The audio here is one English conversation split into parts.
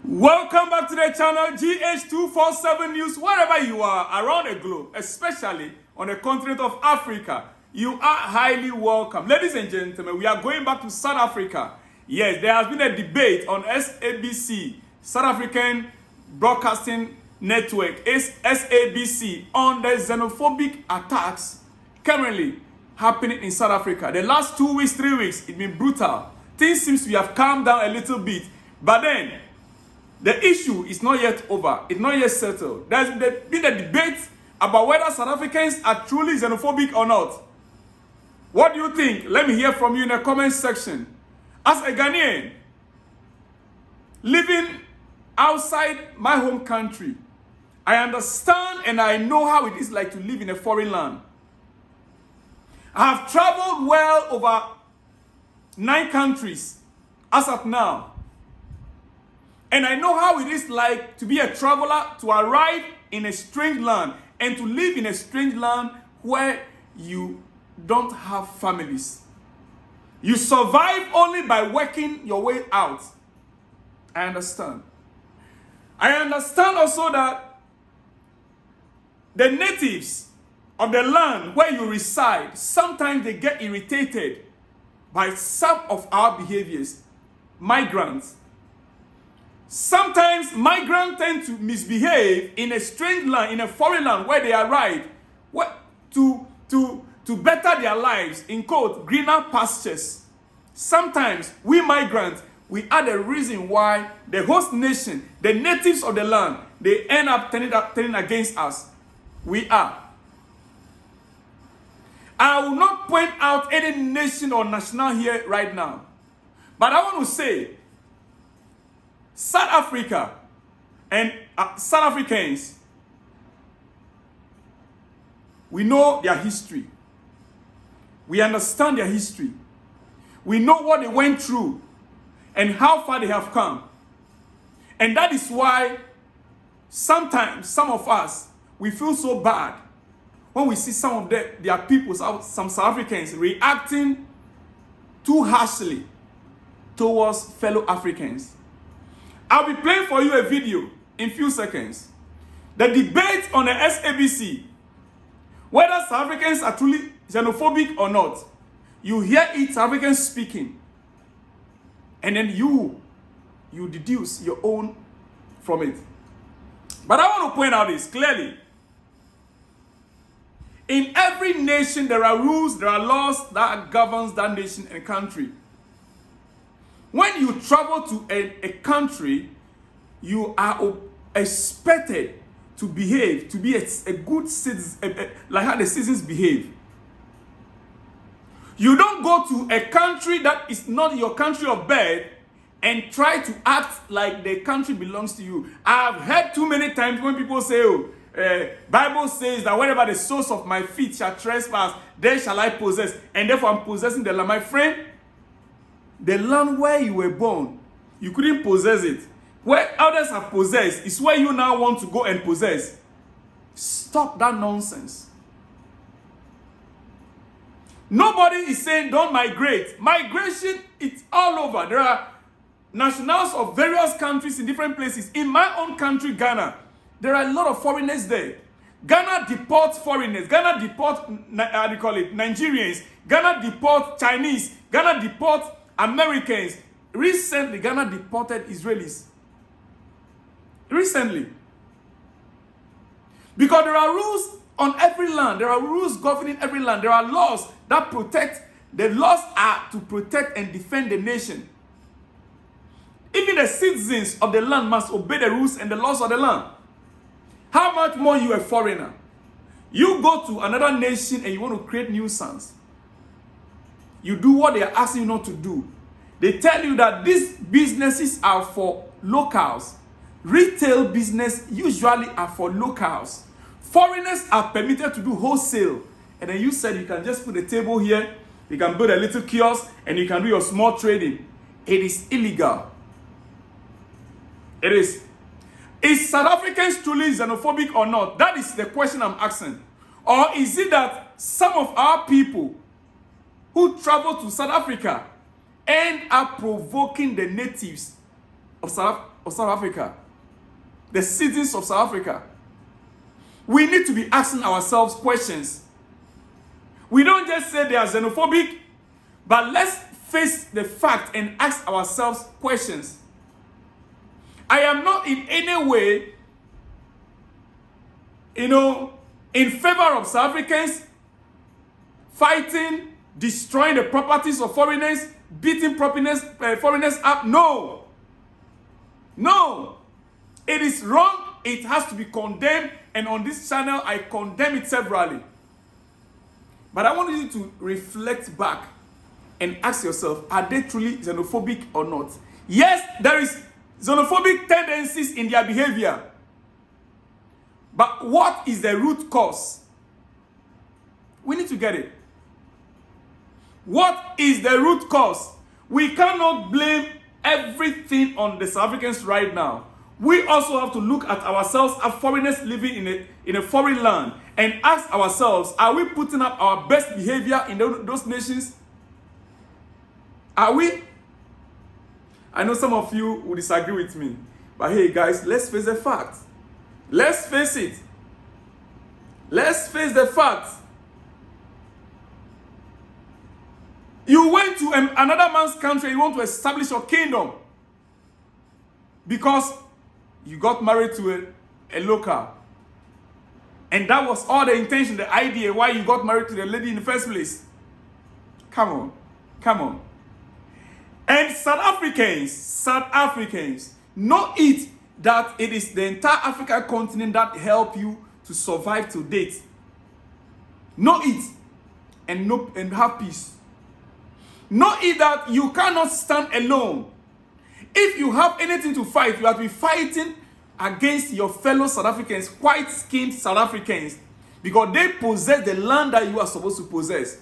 Welcome back to the channel GH247 News. Wherever you are around the globe, especially on the continent of Africa, you are highly welcome. Ladies and gentlemen, we are going back to South Africa. Yes, there has been a debate on SABC, South African Broadcasting Network, SABC, on the xenophobic attacks currently happening in South Africa. The last 2 weeks, 3 weeks, it's been brutal. Things seem to have calmed down a little bit, but then the issue is not yet over. It's not yet settled. There's been a debate about whether South Africans are truly xenophobic or not. What do you think? Let me hear from you in the comment section. As a Ghanaian, living outside my home country, I understand and I know how it is like to live in a foreign land. I have traveled well over 9 countries as of now. And I know how it is like to be a traveler, to arrive in a strange land, and to live in a strange land where you don't have families. You survive only by working your way out. I understand. I understand also that the natives of the land where you reside, sometimes they get irritated by some of our behaviors. Migrants. Sometimes migrants tend to misbehave in a strange land, in a foreign land where they arrive to better their lives, in quote, greener pastures. Sometimes we migrants, we are the reason why the host nation, the natives of the land, they end up turning against us. We are. I will not point out any nation or national here right now, but I want to say South Africa and South Africans, we know their history. We understand their history. We know what they went through and how far they have come. And that is why sometimes some of us, we feel so bad when we see some of their people, some South Africans reacting too harshly towards fellow Africans. I'll be playing for you a video in a few seconds. The debate on the SABC, whether South Africans are truly xenophobic or not. You hear it, South Africans speaking. And then you deduce your own from it. But I want to point out this clearly. In every nation, there are rules, there are laws that governs that nation and country. When you travel to a country, you are expected to behave, to be a good citizen, like how the citizens behave. You don't go to a country that is not your country of birth and try to act like the country belongs to you. I've heard too many times when people say, Bible says that wherever the soles of my feet shall trespass, there shall I possess. And therefore I'm possessing the land. My friend, the land where you were born, you couldn't possess it. Where others have possessed is where you now want to go and possess. Stop that nonsense. Nobody is saying don't migrate. Migration, it's all over. There are nationals of various countries in different places. In my own country, Ghana, there are a lot of foreigners there. Ghana deports foreigners. Ghana deports, Nigerians. Ghana deports Chinese. Ghana deports Americans. Recently, Ghana deported Israelis. Recently. Because there are rules on every land. There are rules governing every land. There are laws that protect. The laws are to protect and defend the nation. Even the citizens of the land must obey the rules and the laws of the land. How much more you a foreigner? You go to another nation and you want to create nuisance. You do what they are asking you not to do. They tell you that these businesses are for locals. Retail business usually are for locals. Foreigners are permitted to do wholesale. And then you said you can just put a table here, you can build a little kiosk, and you can do your small trading. It is illegal. It is. Is South Africans truly xenophobic or not? That is the question I'm asking. Or is it that some of our people who travel to South Africa end up provoking the natives of South Africa, the citizens of South Africa, we need to be asking ourselves questions. We don't just say they are xenophobic, but let's face the fact and ask ourselves questions. I am not in any way, in favor of South Africans fighting, destroying the properties of foreigners, beating foreigners up. No. No. It is wrong. It has to be condemned. And on this channel, I condemn it severally. But I want you to reflect back and ask yourself, are they truly xenophobic or not? Yes, there is xenophobic tendencies in their behavior. But what is the root cause? We need to get it. What is the root cause? We cannot blame everything on the South Africans right now. We also have to look at ourselves as foreigners living in a foreign land and ask ourselves, are we putting up our best behavior in those nations? Are we? I know some of you will disagree with me, but hey guys, let's face the fact. Let's face it. Let's face the fact. You went to another man's country, you want to establish your kingdom because you got married to a local. And that was all the intention, the idea why you got married to the lady in the first place. Come on. Come on. And South Africans, know it that it is the entire African continent that helped you to survive to date. Know it and have peace. Know it that you cannot stand alone. If you have anything to fight, you have to be fighting against your fellow South Africans, white-skinned South Africans, because they possess the land that you are supposed to possess.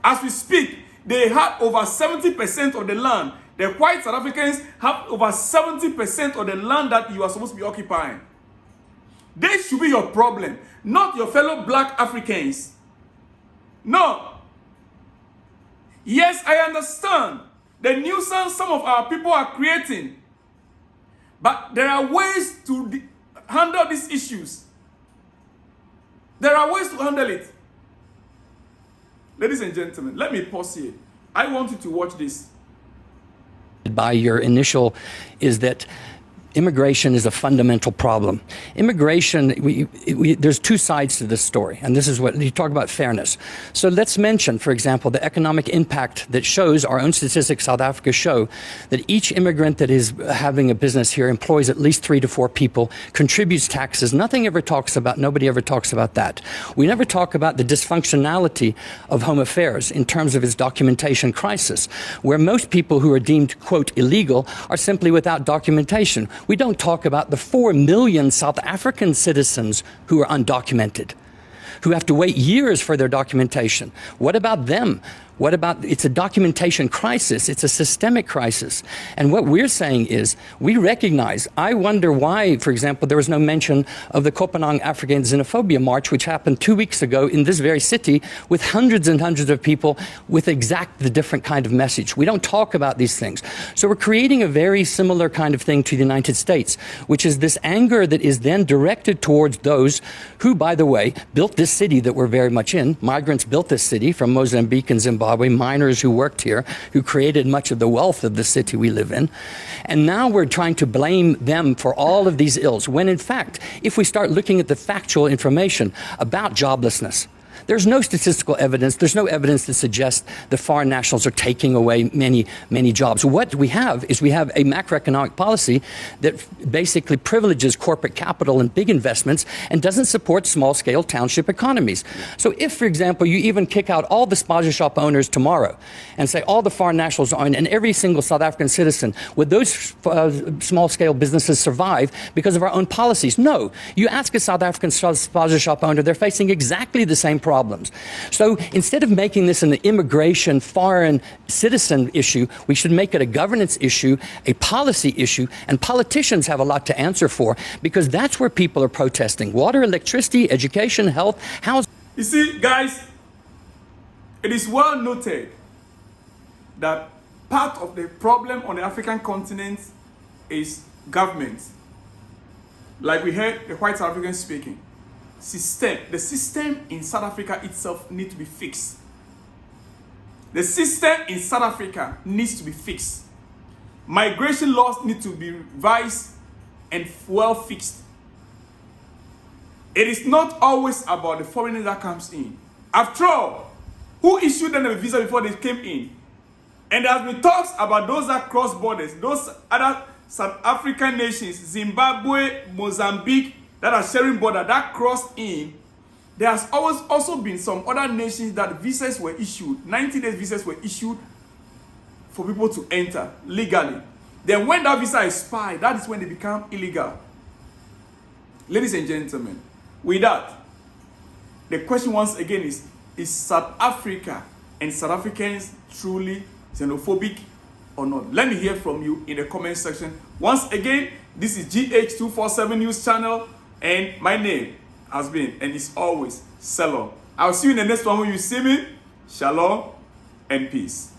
As we speak, they have over 70% of the land. The white South Africans have over 70% of the land that you are supposed to be occupying. They should be your problem, not your fellow black Africans. No. Yes, I understand the nuisance some of our people are creating. But there are ways to handle these issues. There are ways to handle it. Ladies and gentlemen, let me pause here. I want you to watch this. By your initial is that immigration is a fundamental problem. Immigration, there's two sides to this story, and this is what you talk about fairness. So let's mention, for example, the economic impact that shows, our own statistics, South Africa show, that each immigrant that is having a business here employs at least 3 to 4 people, contributes taxes. Nobody ever talks about that. We never talk about the dysfunctionality of home affairs in terms of its documentation crisis, where most people who are deemed, quote, illegal are simply without documentation. We don't talk about the 4 million South African citizens who are undocumented, who have to wait years for their documentation. What about them? What about, it's a documentation crisis. It's a systemic crisis. And what we're saying is, we recognize, I wonder why, for example, there was no mention of the Copenhagen African Xenophobia March, which happened 2 weeks ago in this very city with hundreds and hundreds of people with the different kind of message. We don't talk about these things. So we're creating a very similar kind of thing to the United States, which is this anger that is then directed towards those who, by the way, built this city that we're very much in. Migrants built this city from Mozambique and Zimbabwe. Miners who worked here, who created much of the wealth of the city we live in. And now we're trying to blame them for all of these ills, when in fact, if we start looking at the factual information about joblessness, there's no statistical evidence. There's no evidence that suggests the foreign nationals are taking away many, many jobs. What we have is we have a macroeconomic policy that basically privileges corporate capital and big investments and doesn't support small-scale township economies. So if, for example, you even kick out all the sponsor shop owners tomorrow and say all the foreign nationals own and every single South African citizen, would those small-scale businesses survive because of our own policies? No. You ask a South African sponsor shop owner, they're facing exactly the same problems. So instead of making this an immigration foreign citizen issue, we should make it a governance issue, a policy issue, and politicians have a lot to answer for, because that's where people are protesting. Water, electricity, education, health, housing. You see, guys, it is well noted that part of the problem on the African continent is government. Like we heard the white South Africans speaking. The system in South Africa itself needs to be fixed. The system in South Africa needs to be fixed. Migration laws need to be revised and well fixed. It is not always about the foreigner that comes in. After all, who issued them a visa before they came in? And there has been talks about those that cross borders, those other South African nations, Zimbabwe, Mozambique, that are sharing border, that crossed in. There has always also been some other nations that visas were issued, 90 days visas were issued for people to enter legally. Then when that visa expires, that is when they become illegal. Ladies and gentlemen, with that, the question once again is South Africa and South Africans truly xenophobic or not? Let me hear from you in the comment section. Once again, this is GH247 News Channel, and my name has been and is always Shalom. I'll see you in the next one when you see me. Shalom and peace.